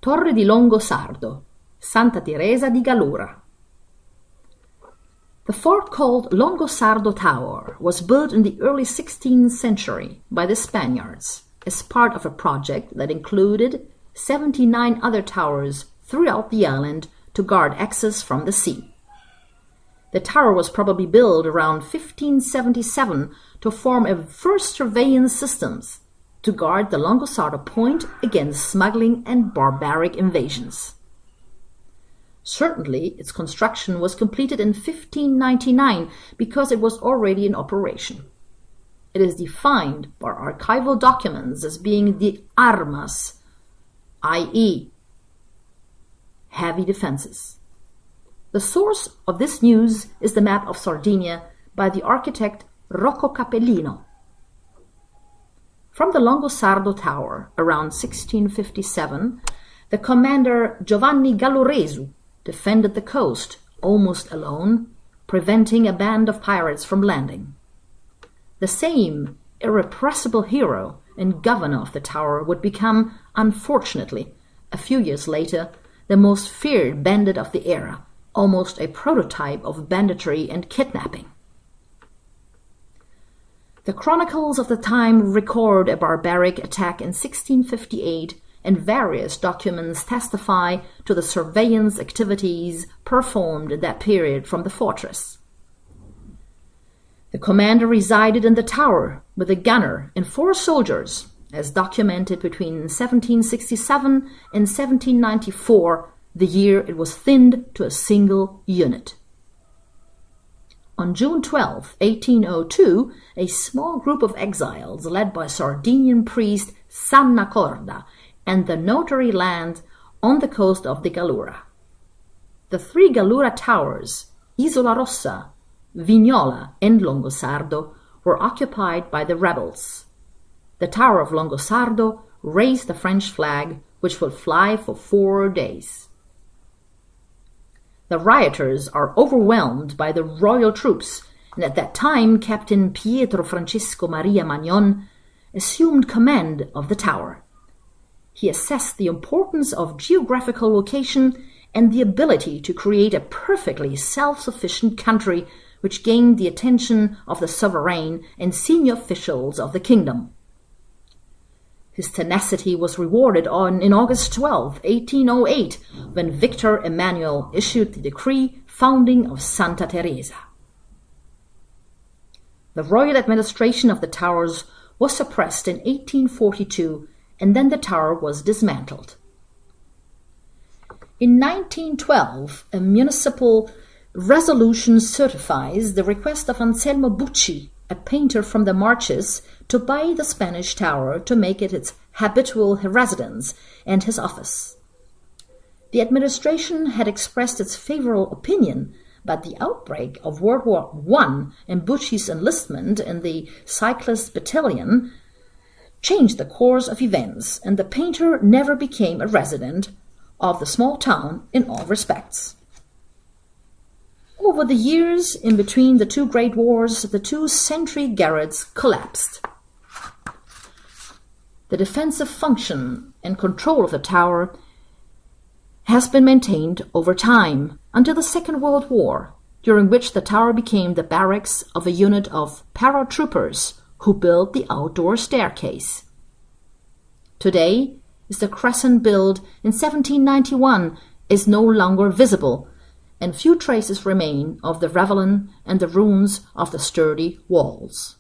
Torre di Longosardo, Santa Teresa di Gallura. The fort called Longosardo Tower was built in the early 16th century by the Spaniards as part of a project that included 79 other towers throughout the island to guard access from the sea. The tower was probably built around 1577 to form a first surveillance system to guard the Longosardo point against smuggling and barbaric invasions. Certainly, its construction was completed in 1599 because it was already in operation. It is defined by archival documents as being the armas, i.e., heavy defenses. The source of this news is the map of Sardinia by the architect Rocco Capellino. From the Longosardo Tower around 1657, the commander Giovanni Galloresu defended the coast almost alone, preventing a band of pirates from landing. The same irrepressible hero and governor of the tower would become, unfortunately, a few years later, the most feared bandit of the era, almost a prototype of banditry and kidnapping. The chronicles of the time record a barbaric attack in 1658, and various documents testify to the surveillance activities performed in that period from the fortress. The commander resided in the tower with a gunner and 4 soldiers, as documented between 1767 and 1794, the year it was thinned to a single unit. On June 12, 1802, a small group of exiles led by Sardinian priest Sanna Corda and the notary land on the coast of the Gallura. The 3 Gallura towers, Isola Rossa, Vignola, and Longosardo, were occupied by the rebels. The Tower of Longosardo raised the French flag, which will fly for 4 days. The rioters are overwhelmed by the royal troops, and at that time Captain Pietro Francisco Maria Magnon assumed command of the tower. He assessed the importance of geographical location and the ability to create a perfectly self-sufficient country which gained the attention of the sovereign and senior officials of the kingdom. His tenacity was rewarded in August 12, 1808, when Victor Emmanuel issued the decree founding of Santa Teresa. The royal administration of the towers was suppressed in 1842, and then the tower was dismantled. In 1912, a municipal resolution certifies the request of Anselmo Bucci, a painter from the Marches, to buy the Spanish tower to make it its habitual residence and his office. The administration had expressed its favorable opinion, but the outbreak of World War I and Bucci's enlistment in the cyclist battalion changed the course of events, and the painter never became a resident of the small town in all respects. Over the years, in between the 2 great wars, the 2 sentry garrets collapsed. The defensive function and control of the tower has been maintained over time until the Second World War, during which the tower became the barracks of a unit of paratroopers who built the outdoor staircase. Today, as the crescent built in 1791 is no longer visible, and few traces remain of the ravelin and the ruins of the sturdy walls.